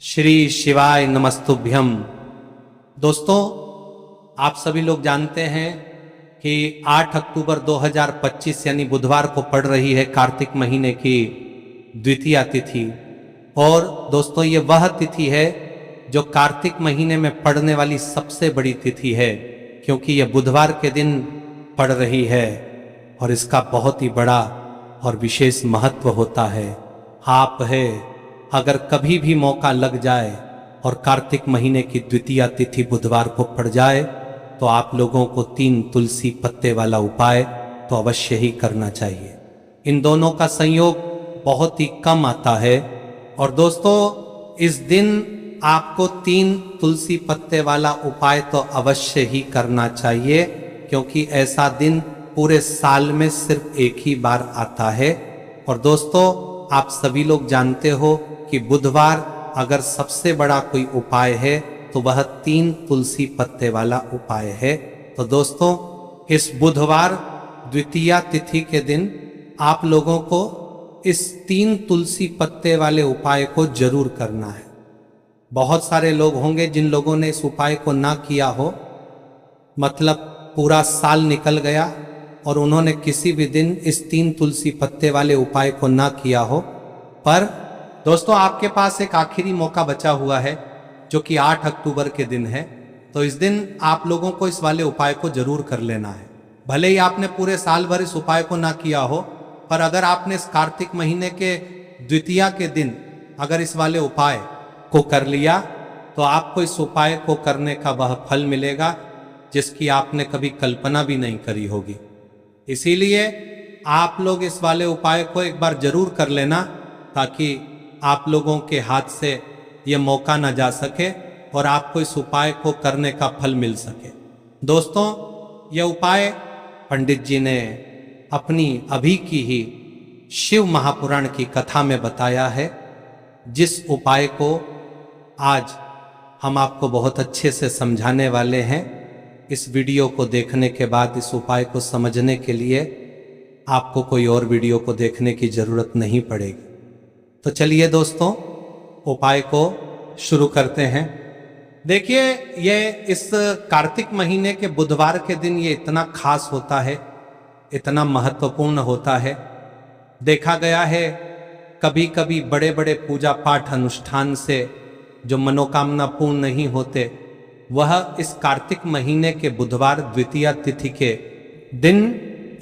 श्री शिवाय नमस्तुभ्यम। दोस्तों, आप सभी लोग जानते हैं कि 8 अक्टूबर 2025 यानी बुधवार को पड़ रही है कार्तिक महीने की द्वितीया तिथि। और दोस्तों, ये वह तिथि है जो कार्तिक महीने में पड़ने वाली सबसे बड़ी तिथि है, क्योंकि यह बुधवार के दिन पड़ रही है और इसका बहुत ही बड़ा और विशेष महत्व होता है। आप है, अगर कभी भी मौका लग जाए और कार्तिक महीने की द्वितीया तिथि बुधवार को पड़ जाए तो आप लोगों को 3 तुलसी पत्ते वाला उपाय तो अवश्य ही करना चाहिए। इन दोनों का संयोग बहुत ही कम आता है। और दोस्तों, इस दिन आपको 3 तुलसी पत्ते वाला उपाय तो अवश्य ही करना चाहिए, क्योंकि ऐसा दिन पूरे साल में सिर्फ एक ही बार आता है। और दोस्तों, आप सभी लोग जानते हो कि बुधवार अगर सबसे बड़ा कोई उपाय है तो वह 3 तुलसी पत्ते वाला उपाय है। तो दोस्तों, इस बुधवार द्वितीया तिथि के दिन आप लोगों को इस 3 तुलसी पत्ते वाले उपाय को जरूर करना है। बहुत सारे लोग होंगे जिन लोगों ने इस उपाय को ना किया हो, मतलब पूरा साल निकल गया और उन्होंने किसी भी दिन इस 3 तुलसी पत्ते वाले उपाय को ना किया हो। पर दोस्तों, आपके पास एक आखिरी मौका बचा हुआ है जो कि 8 अक्टूबर के दिन है। तो इस दिन आप लोगों को इस वाले उपाय को जरूर कर लेना है। भले ही आपने पूरे साल भर इस उपाय को ना किया हो, पर अगर आपने इस कार्तिक महीने के द्वितीया के दिन अगर इस वाले उपाय को कर लिया तो आपको इस उपाय को करने का वह फल मिलेगा जिसकी आपने कभी कल्पना भी नहीं करी होगी। इसीलिए आप लोग इस वाले उपाय को एक बार जरूर कर लेना, ताकि आप लोगों के हाथ से ये मौका ना जा सके और आपको इस उपाय को करने का फल मिल सके। दोस्तों, यह उपाय पंडित जी ने अपनी अभी की ही शिव महापुराण की कथा में बताया है, जिस उपाय को आज हम आपको बहुत अच्छे से समझाने वाले हैं। इस वीडियो को देखने के बाद इस उपाय को समझने के लिए आपको कोई और वीडियो को देखने की जरूरत नहीं पड़ेगी। तो चलिए दोस्तों, उपाय को शुरू करते हैं। देखिए, ये इस कार्तिक महीने के बुधवार के दिन ये इतना खास होता है, इतना महत्वपूर्ण होता है। देखा गया है कभी कभी बड़े बड़े पूजा पाठ अनुष्ठान से जो मनोकामना पूर्ण नहीं होते, वह इस कार्तिक महीने के बुधवार द्वितीया तिथि के दिन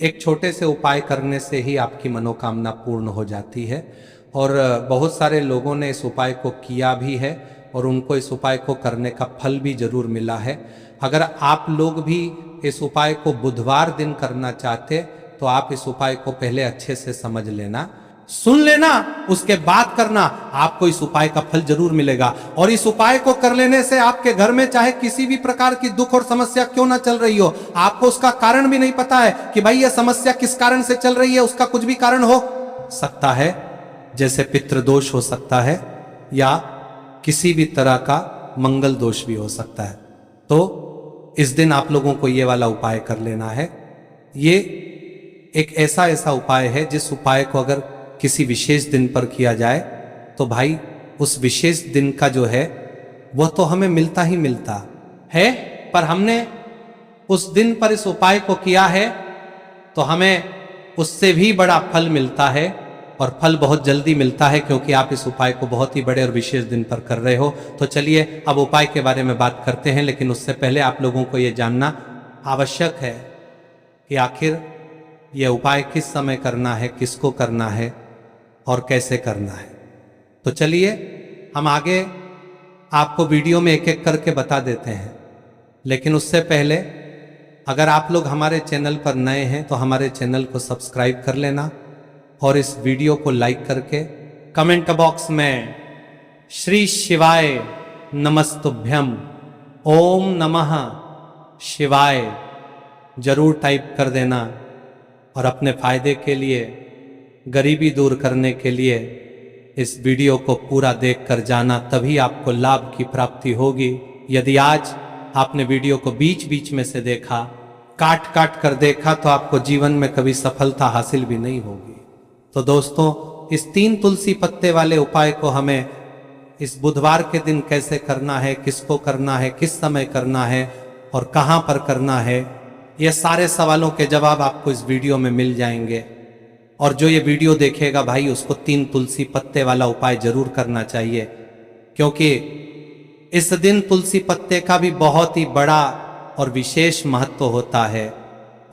एक छोटे से उपाय करने से ही आपकी मनोकामना पूर्ण हो जाती है। और बहुत सारे लोगों ने इस उपाय को किया भी है और उनको इस उपाय को करने का फल भी जरूर मिला है। अगर आप लोग भी इस उपाय को बुधवार दिन करना चाहते तो आप इस उपाय को पहले अच्छे से समझ लेना, सुन लेना, उसके बाद करना। आपको इस उपाय का फल जरूर मिलेगा। और इस उपाय को कर लेने से आपके घर में चाहे किसी भी प्रकार की दुख और समस्या क्यों ना चल रही हो, आपको उसका कारण भी नहीं पता है कि भाई यह समस्या किस कारण से चल रही है, उसका कुछ भी कारण हो सकता है, जैसे पितृदोष हो सकता है या किसी भी तरह का मंगल दोष भी हो सकता है। तो इस दिन आप लोगों को ये वाला उपाय कर लेना है। ये एक ऐसा उपाय है जिस उपाय को अगर किसी विशेष दिन पर किया जाए तो भाई उस विशेष दिन का जो है वह तो हमें मिलता ही मिलता है, पर हमने उस दिन पर इस उपाय को किया है तो हमें उससे भी बड़ा फल मिलता है, और फल बहुत जल्दी मिलता है, क्योंकि आप इस उपाय को बहुत ही बड़े और विशेष दिन पर कर रहे हो। तो चलिए अब उपाय के बारे में बात करते हैं, लेकिन उससे पहले आप लोगों को यह जानना आवश्यक है कि आखिर यह उपाय किस समय करना है, किसको करना है और कैसे करना है। तो चलिए हम आगे आपको वीडियो में एक एक करके बता देते हैं, लेकिन उससे पहले अगर आप लोग हमारे चैनल पर नए हैं तो हमारे चैनल को सब्सक्राइब कर लेना और इस वीडियो को लाइक करके कमेंट बॉक्स में श्री शिवाय नमस्तुभ्यम, ओम नमः शिवाय जरूर टाइप कर देना। और अपने फायदे के लिए, गरीबी दूर करने के लिए इस वीडियो को पूरा देख कर जाना, तभी आपको लाभ की प्राप्ति होगी। यदि आज आपने वीडियो को बीच बीच में से देखा, काट काट कर देखा, तो आपको जीवन में कभी सफलता हासिल भी नहीं होगी। तो दोस्तों, इस 3 तुलसी पत्ते वाले उपाय को हमें इस बुधवार के दिन कैसे करना है, किसको करना है, किस समय करना है और कहाँ पर करना है, ये सारे सवालों के जवाब आपको इस वीडियो में मिल जाएंगे। और जो ये वीडियो देखेगा भाई, उसको 3 तुलसी पत्ते वाला उपाय जरूर करना चाहिए, क्योंकि इस दिन तुलसी पत्ते का भी बहुत ही बड़ा और विशेष महत्व होता है।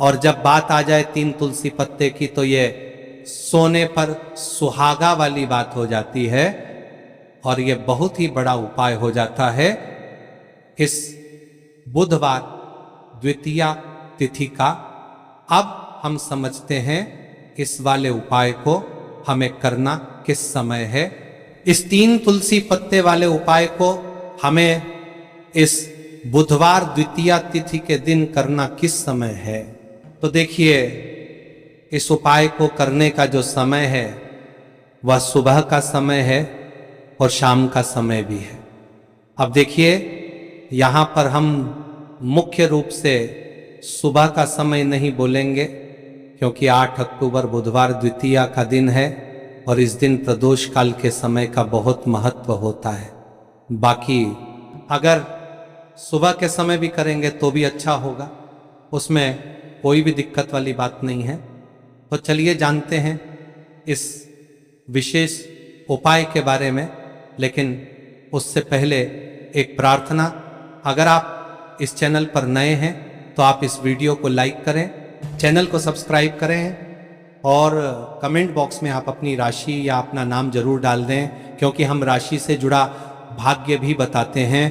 और जब बात आ जाए 3 तुलसी पत्ते की, तो ये सोने पर सुहागा वाली बात हो जाती है और ये बहुत ही बड़ा उपाय हो जाता है इस बुधवार द्वितीया तिथि का। अब हम समझते हैं इस वाले उपाय को हमें करना किस समय है। इस 3 तुलसी पत्ते वाले उपाय को हमें इस बुधवार द्वितीया तिथि के दिन करना किस समय है। तो देखिए, इस उपाय को करने का जो समय है वह सुबह का समय है और शाम का समय भी है। अब देखिए, यहाँ पर हम मुख्य रूप से सुबह का समय नहीं बोलेंगे, क्योंकि 8 अक्टूबर बुधवार द्वितीया का दिन है और इस दिन प्रदोष काल के समय का बहुत महत्व होता है। बाकी अगर सुबह के समय भी करेंगे तो भी अच्छा होगा, उसमें कोई भी दिक्कत वाली बात नहीं है। तो चलिए जानते हैं इस विशेष उपाय के बारे में। लेकिन उससे पहले एक प्रार्थना, अगर आप इस चैनल पर नए हैं तो आप इस वीडियो को लाइक करें, चैनल को सब्सक्राइब करें और कमेंट बॉक्स में आप अपनी राशि या अपना नाम जरूर डाल दें, क्योंकि हम राशि से जुड़ा भाग्य भी बताते हैं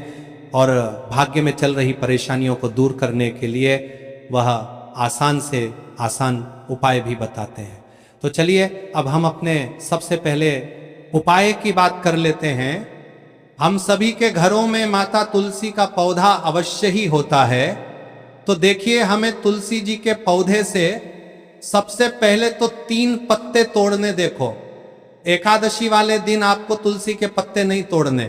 और भाग्य में चल रही परेशानियों को दूर करने के लिए वह आसान से आसान उपाय भी बताते हैं। तो चलिए अब हम अपने सबसे पहले उपाय की बात कर लेते हैं। हम सभी के घरों में माता तुलसी का पौधा अवश्य ही होता है। तो देखिए, हमें तुलसी जी के पौधे से सबसे पहले तो 3 पत्ते तोड़ने। देखो, एकादशी वाले दिन आपको तुलसी के पत्ते नहीं तोड़ने,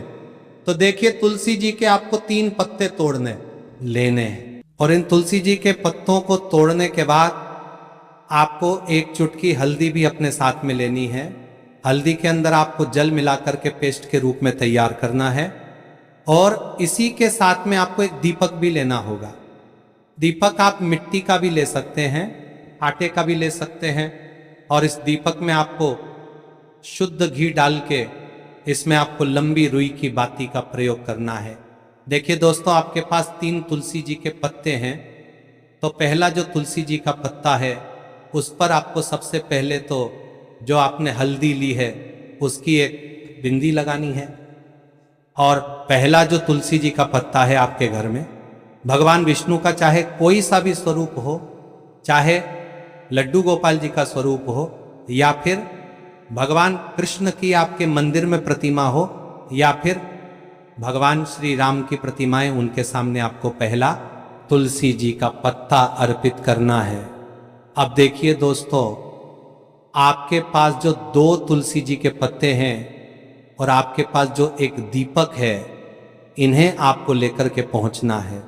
तो देखिए तुलसी जी के आपको 3 पत्ते तोड़ने लेने हैं। और इन तुलसी जी के पत्तों को तोड़ने के बाद आपको 1 चुटकी हल्दी भी अपने साथ में लेनी है। हल्दी के अंदर आपको जल मिलाकर के पेस्ट के रूप में तैयार करना है और इसी के साथ में आपको एक दीपक भी लेना होगा। दीपक आप मिट्टी का भी ले सकते हैं, आटे का भी ले सकते हैं। और इस दीपक में आपको शुद्ध घी डाल के इसमें आपको लंबी रुई की बाती का प्रयोग करना है। देखिए दोस्तों, आपके पास 3 तुलसी जी के पत्ते हैं, तो पहला जो तुलसी जी का पत्ता है उस पर आपको सबसे पहले तो जो आपने हल्दी ली है उसकी एक बिंदी लगानी है। और पहला जो तुलसी जी का पत्ता है आपके घर में, भगवान विष्णु का चाहे कोई सा भी स्वरूप हो, चाहे लड्डू गोपाल जी का स्वरूप हो, या फिर भगवान कृष्ण की आपके मंदिर में प्रतिमा हो, या फिर भगवान श्री राम की प्रतिमाएं, उनके सामने आपको पहला तुलसी जी का पत्ता अर्पित करना है। अब देखिए दोस्तों, आपके पास जो 2 तुलसी जी के पत्ते हैं और आपके पास जो एक दीपक है, इन्हें आपको लेकर के पहुंचना है।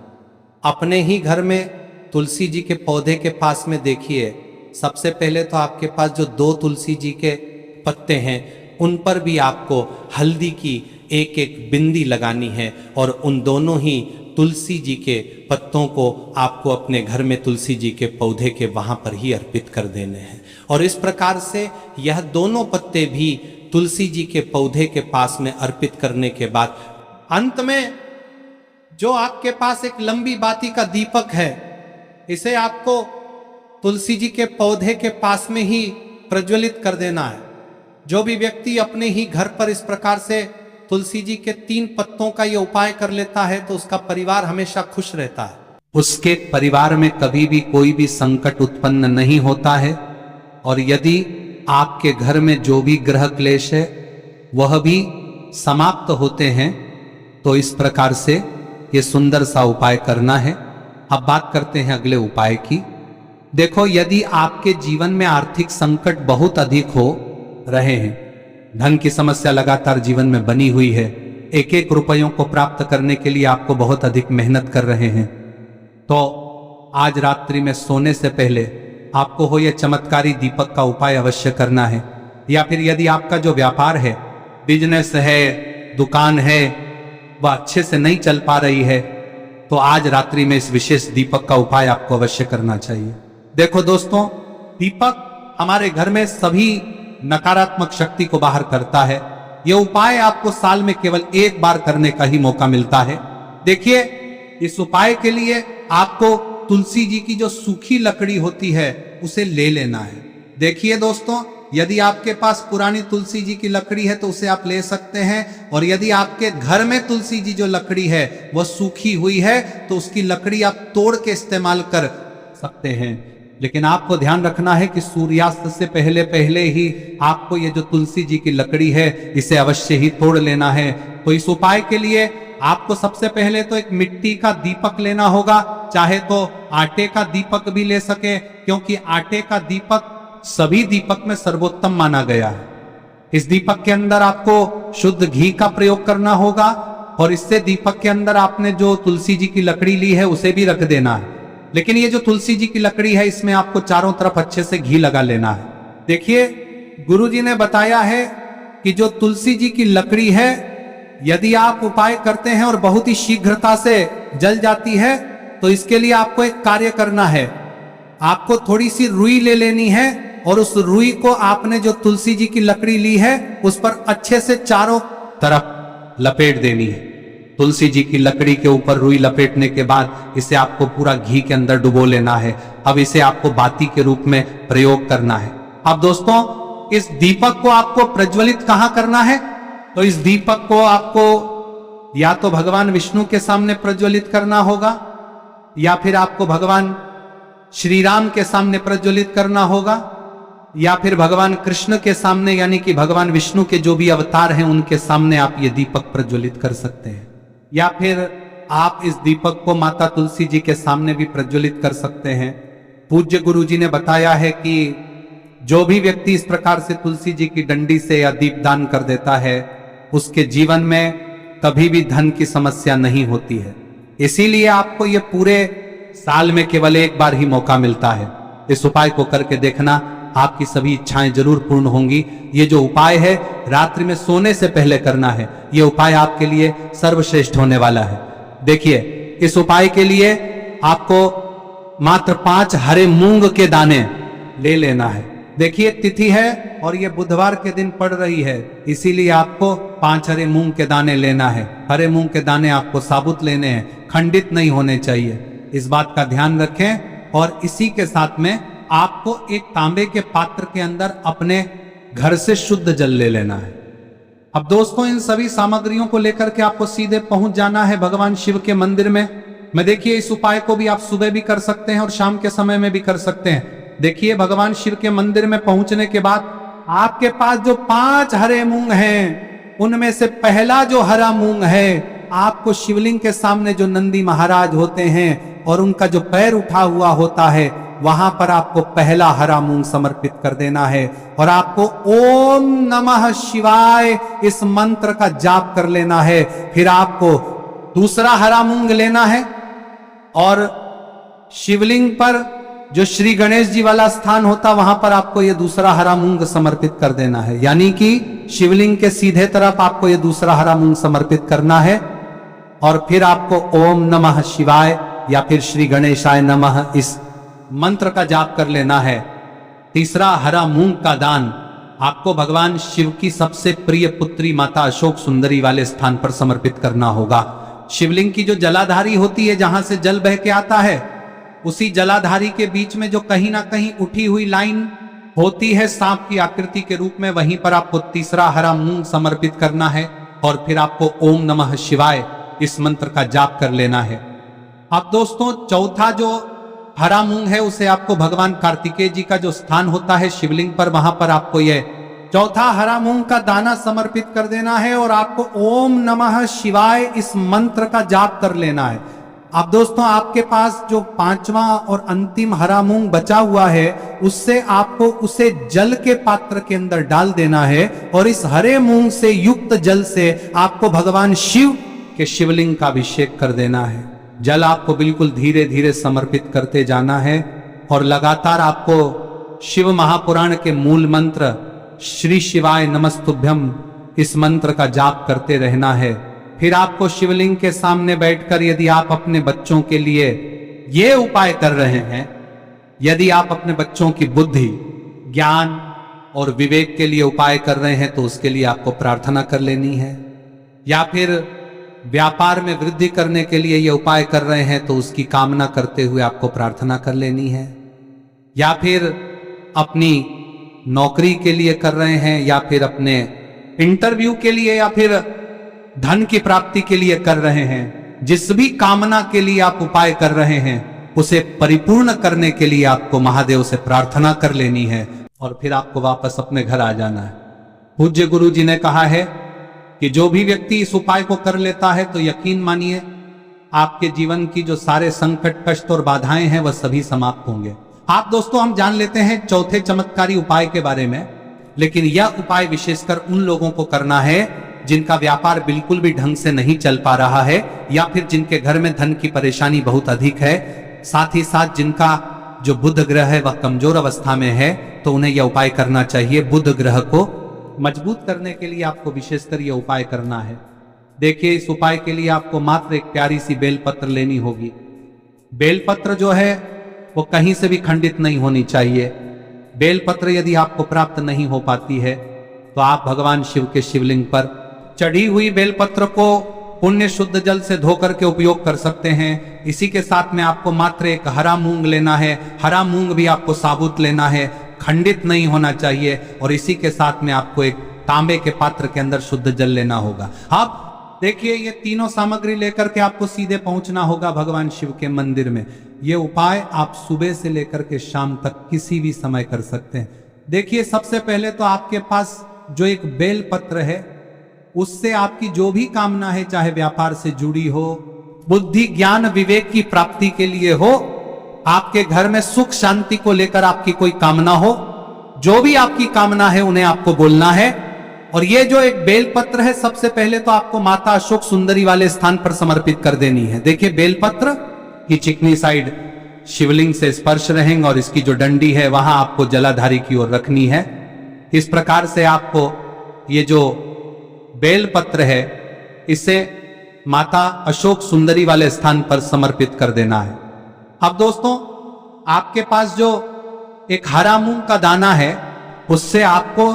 अपने ही घर में तुलसी जी के पौधे के पास में देखिए, सबसे पहले तो आपके पास जो 2 तुलसी जी के पत्ते हैं उन पर भी आपको हल्दी की एक एक बिंदी लगानी है और उन दोनों ही तुलसी जी के पत्तों को आपको अपने घर में तुलसी जी के पौधे के वहां पर ही अर्पित कर देने हैं। और इस प्रकार से यह दोनों पत्ते भी तुलसी जी के पौधे के पास में अर्पित करने के बाद अंत में जो आपके पास एक लंबी बाती का दीपक है, इसे आपको तुलसी जी के पौधे के पास में ही प्रज्वलित कर देना है। जो भी व्यक्ति अपने ही घर पर इस प्रकार से तुलसी जी के 3 पत्तों का ये उपाय कर लेता है तो उसका परिवार हमेशा खुश रहता है, उसके परिवार में कभी भी कोई भी संकट उत्पन्न नहीं होता है। और यदि आपके घर में जो भी ग्रह क्लेश है वह भी समाप्त होते हैं, तो इस प्रकार से ये सुंदर सा उपाय करना है। अब बात करते हैं अगले उपाय की। देखो, यदि आपके जीवन में आर्थिक संकट बहुत अधिक हो रहे हैं, धन की समस्या लगातार जीवन में बनी हुई है, एक एक रुपयों को प्राप्त करने के लिए आपको बहुत अधिक मेहनत कर रहे हैं, तो आज रात्रि में सोने से पहले आपको हो यह चमत्कारी दीपक का उपाय अवश्य करना है। या फिर यदि आपका जो व्यापार है, बिजनेस है, दुकान है वह अच्छे से नहीं चल पा रही है, तो आज रात्रि में इस विशेष दीपक का उपाय आपको अवश्य करना चाहिए। देखो दोस्तों, दीपक हमारे घर में सभी नकारात्मक शक्ति को बाहर करता है। यह उपाय आपको साल में केवल एक बार करने का ही मौका मिलता है। देखिए, इस उपाय के लिए आपको तुलसी जी की जो सूखी लकड़ी होती है उसे ले लेना है। देखिए दोस्तों, यदि आपके पास पुरानी तुलसी जी की लकड़ी है तो उसे आप ले सकते हैं, और यदि आपके घर में तुलसी जी जो लकड़ी है वह सूखी हुई है तो उसकी लकड़ी आप तोड़ के इस्तेमाल कर सकते हैं। लेकिन आपको ध्यान रखना है कि सूर्यास्त से पहले पहले ही आपको ये जो तुलसी जी की लकड़ी है इसे अवश्य ही तोड़ लेना है। तो इस उपाय के लिए आपको सबसे पहले तो एक मिट्टी का दीपक लेना होगा, चाहे तो आटे का दीपक भी ले सके, क्योंकि आटे का दीपक सभी दीपक में सर्वोत्तम माना गया है। इस दीपक के अंदर आपको शुद्ध घी का प्रयोग करना होगा, और इससे दीपक के अंदर आपने जो तुलसी जी की लकड़ी ली है उसे भी रख देना है। लेकिन ये जो तुलसी जी की लकड़ी है इसमें आपको चारों तरफ अच्छे से घी लगा लेना है। देखिए, गुरु जी ने बताया है कि जो तुलसी जी की लकड़ी है यदि आप उपाय करते हैं और बहुत ही शीघ्रता से जल जाती है, तो इसके लिए आपको एक कार्य करना है। आपको थोड़ी सी रुई ले लेनी है, और उस रुई को आपने जो तुलसी जी की लकड़ी ली है उस पर अच्छे से चारों तरफ लपेट देनी है। तुलसी जी की लकड़ी के ऊपर रुई लपेटने के बाद इसे आपको पूरा घी के अंदर डुबो लेना है। अब इसे आपको बाती के रूप में प्रयोग करना है। अब दोस्तों, इस दीपक को आपको प्रज्वलित कहां करना है? तो इस दीपक को आपको या तो भगवान विष्णु के सामने प्रज्वलित करना होगा, या फिर आपको भगवान श्री राम के सामने प्रज्वलित करना होगा, या फिर भगवान कृष्ण के सामने, यानी कि भगवान विष्णु के जो भी अवतार हैं उनके सामने आप ये दीपक प्रज्वलित कर सकते हैं। या फिर आप इस दीपक को माता तुलसी जी के सामने भी प्रज्वलित कर सकते हैं। पूज्य गुरु जी ने बताया है कि जो भी व्यक्ति इस प्रकार से तुलसी जी की डंडी से या दीपदान कर देता है उसके जीवन में कभी भी धन की समस्या नहीं होती है। इसीलिए आपको ये पूरे साल में केवल एक बार ही मौका मिलता है। इस उपाय को करके देखना, आपकी सभी इच्छाएं जरूर पूर्ण होंगी। ये जो उपाय है रात्रि में सोने से पहले करना है। ये उपाय आपके लिए सर्वश्रेष्ठ होने वाला है। देखिए, इस उपाय के लिए आपको मात्र 5 हरे मूंग के दाने ले लेना है। देखिए, तिथि है और ये बुधवार के दिन पड़ रही है, इसीलिए आपको 5 हरे मूंग के दाने लेना है। हरे मूंग के दाने आपको साबुत लेने हैं, खंडित नहीं होने चाहिए। इस बात का ध्यान रखें। और इसी के साथ में आपको एक तांबे के पात्र के अंदर अपने घर से शुद्ध जल ले लेना है। अब दोस्तों, इन सभी सामग्रियों को लेकर के आपको सीधे पहुंच जाना है भगवान शिव के मंदिर में। देखिए, इस उपाय को भी आप सुबह भी कर सकते हैं और शाम के समय में भी कर सकते हैं। देखिए, भगवान शिव के मंदिर में पहुंचने के बाद आपके पास जो 5 हरे मूंग हैं उनमें से पहला जो हरा मूंग है, आपको शिवलिंग के सामने जो नंदी महाराज होते हैं और उनका जो पैर उठा हुआ होता है वहां पर आपको पहला हरा मूंग समर्पित कर देना है, और आपको ओम नमः शिवाय इस मंत्र का जाप कर लेना है। फिर आपको दूसरा हरा मूंग लेना है और शिवलिंग पर जो श्री गणेश जी वाला स्थान होता वहां पर आपको ये दूसरा हरा मूंग समर्पित कर देना है। यानी कि शिवलिंग के सीधे तरफ आपको ये दूसरा हरा मूंग समर्पित करना है, और फिर आपको ओम नमः शिवाय या फिर श्री गणेशाय नमः इस मंत्र का जाप कर लेना है। तीसरा हरा मूंग का दान आपको भगवान शिव की सबसे प्रिय पुत्री माता अशोक सुंदरी वाले स्थान पर समर्पित करना होगा। शिवलिंग की जो जलाधारी होती है, जहां से जल बह के आता है, उसी जलाधारी के बीच में जो कहीं ना कहीं उठी हुई लाइन होती है सांप की आकृति के रूप में, वहीं पर आपको तीसरा हरा मूंग समर्पित करना है, और फिर आपको ओम नमः शिवाय इस मंत्र का जाप कर लेना है। अब दोस्तों, चौथा जो हरा मूंग है उसे आपको भगवान कार्तिकेय जी का जो स्थान होता है शिवलिंग पर, वहां पर आपको यह चौथा हरा मूंग का दाना समर्पित कर देना है, और आपको ओम नमः शिवाय इस मंत्र का जाप कर लेना है। अब दोस्तों, आपके पास जो 5वां और अंतिम हरा मूंग बचा हुआ है उससे आपको उसे जल के पात्र के अंदर डाल देना है, और इस हरे मूंग से युक्त जल से आपको भगवान शिव के शिवलिंग का अभिषेक कर देना है। जल आपको बिल्कुल धीरे धीरे समर्पित करते जाना है, और लगातार आपको शिव महापुराण के मूल मंत्र श्री शिवाय नमस्तुभ्यम इस मंत्र का जाप करते रहना है। फिर आपको शिवलिंग के सामने बैठकर यदि आप अपने बच्चों के लिए ये उपाय कर रहे हैं, यदि आप अपने बच्चों की बुद्धि, ज्ञान और विवेक के लिए उपाय कर रहे हैं, तो उसके लिए आपको प्रार्थना कर लेनी है। या फिर व्यापार में वृद्धि करने के लिए ये उपाय कर रहे हैं, तो उसकी कामना करते हुए आपको प्रार्थना कर लेनी है। या फिर अपनी नौकरी के लिए कर रहे हैं, या फिर अपने इंटरव्यू के लिए, या फिर धन की प्राप्ति के लिए कर रहे हैं, जिस भी कामना के लिए आप उपाय कर रहे हैं, उसे परिपूर्ण करने के लिए आपको महादेव से प्रार्थना कर लेनी है और फिर आपको वापस अपने घर आ जाना है। पूज्य गुरु जी ने कहा है कि जो भी व्यक्ति इस उपाय को कर लेता है, तो यकीन मानिए आपके जीवन की जो सारे संकट, कष्ट और बाधाएं हैं, वह सभी समाप्त होंगे। आप दोस्तों, हम जान लेते हैं चौथे चमत्कारी उपाय के बारे में, लेकिन यह उपाय विशेषकर उन लोगों को करना है जिनका व्यापार बिल्कुल भी ढंग से नहीं चल पा रहा है, या फिर जिनके घर में धन की परेशानी बहुत अधिक है, साथ ही साथ जिनका जो बुध ग्रह है वह कमजोर अवस्था में है, तो उन्हें यह उपाय करना चाहिए। बुध ग्रह को मजबूत करने के लिए आपको विशेषकर यह उपाय करना है। देखिए, इस उपाय के लिए आपको मात्र एक प्यारी सी बेलपत्र लेनी होगी। बेलपत्र जो है वो कहीं से भी खंडित नहीं होनी चाहिए। बेलपत्र यदि आपको प्राप्त नहीं हो पाती है, तो आप भगवान शिव के शिवलिंग पर चढ़ी हुई बेलपत्र को पुण्य शुद्ध जल से धोकर के उपयोग कर सकते हैं। इसी के साथ में आपको मात्र एक हरा मूंग लेना है। हरा मूंग भी आपको साबुत लेना है, खंडित नहीं होना चाहिए। और इसी के साथ में आपको एक तांबे के पात्र के अंदर शुद्ध जल लेना होगा। अब देखिए, ये तीनों सामग्री लेकर के आपको सीधे पहुंचना होगा भगवान शिव के मंदिर में। ये उपाय आप सुबह से लेकर के शाम तक किसी भी समय कर सकते हैं। देखिए, सबसे पहले तो आपके पास जो एक बेल पत्र है, उससे आपकी जो भी कामना है, चाहे व्यापार से जुड़ी हो, बुद्धि, ज्ञान, विवेक की प्राप्ति के लिए हो, आपके घर में सुख शांति को लेकर आपकी कोई कामना हो, जो भी आपकी कामना है उन्हें आपको बोलना है। और ये जो एक बेलपत्र है, सबसे पहले तो आपको माता अशोक सुंदरी वाले स्थान पर समर्पित कर देनी है। देखिए, बेलपत्र की चिकनी साइड शिवलिंग से स्पर्श रहेंगे और इसकी जो डंडी है वहां आपको जलाधारी की ओर रखनी है। इस प्रकार से आपको ये जो बेलपत्र है, इसे माता अशोक सुंदरी वाले स्थान पर समर्पित कर देना है। अब दोस्तों, आपके पास जो एक हरा मूंग का दाना है, उससे आपको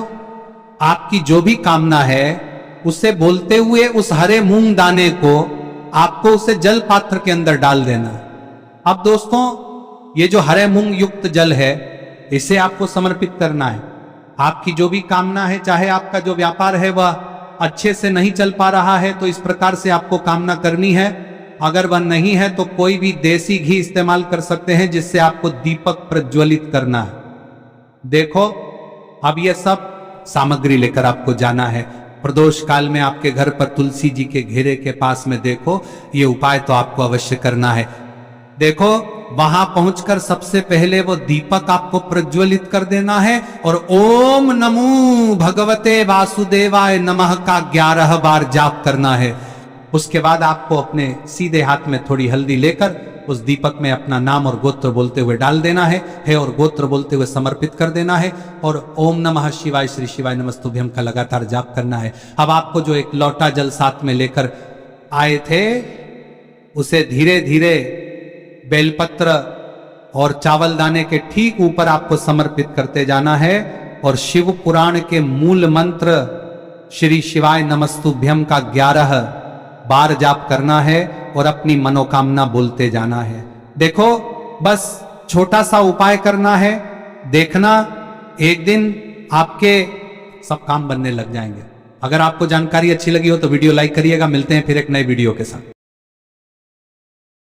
आपकी जो भी कामना है उसे बोलते हुए उस हरे मूंग दाने को आपको उसे जल पात्र के अंदर डाल देना है। अब दोस्तों, ये जो हरे मूंग युक्त जल है, इसे आपको समर्पित करना है। आपकी जो भी कामना है, चाहे आपका जो व्यापार है वह अच्छे से नहीं चल पा रहा है, तो इस प्रकार से आपको कामना करनी है। अगर वह नहीं है तो कोई भी देसी घी इस्तेमाल कर सकते हैं, जिससे आपको दीपक प्रज्वलित करना है। देखो, अब यह सब सामग्री लेकर आपको जाना है। प्रदोष काल में आपके घर पर तुलसी जी के घेरे के पास में देखो, ये उपाय तो आपको अवश्य करना है। देखो, वहां पहुंचकर सबसे पहले वो दीपक आपको प्रज्वलित कर देना है और ओम नमो भगवते वासुदेवाय नमः का 11 बार जाप करना है। उसके बाद आपको अपने सीधे हाथ में थोड़ी हल्दी लेकर उस दीपक में अपना नाम और गोत्र बोलते हुए डाल देना है और गोत्र बोलते हुए समर्पित कर देना है और ओम नमः शिवाय श्री शिवाय नमस्तुभ्यम का लगातार जाप करना है। अब आपको जो एक लोटा जल साथ में लेकर आए थे, उसे धीरे धीरे बेलपत्र और चावल दाने के ठीक ऊपर आपको समर्पित करते जाना है और शिव पुराण के मूल मंत्र श्री शिवाय नमस्तुभ्यम का 11 बार जाप करना है और अपनी मनोकामना बोलते जाना है। देखो, बस छोटा सा उपाय करना है, देखना एक दिन आपके सब काम बनने लग जाएंगे। अगर आपको जानकारी अच्छी लगी हो तो वीडियो लाइक करिएगा। मिलते हैं फिर एक नए वीडियो के साथ।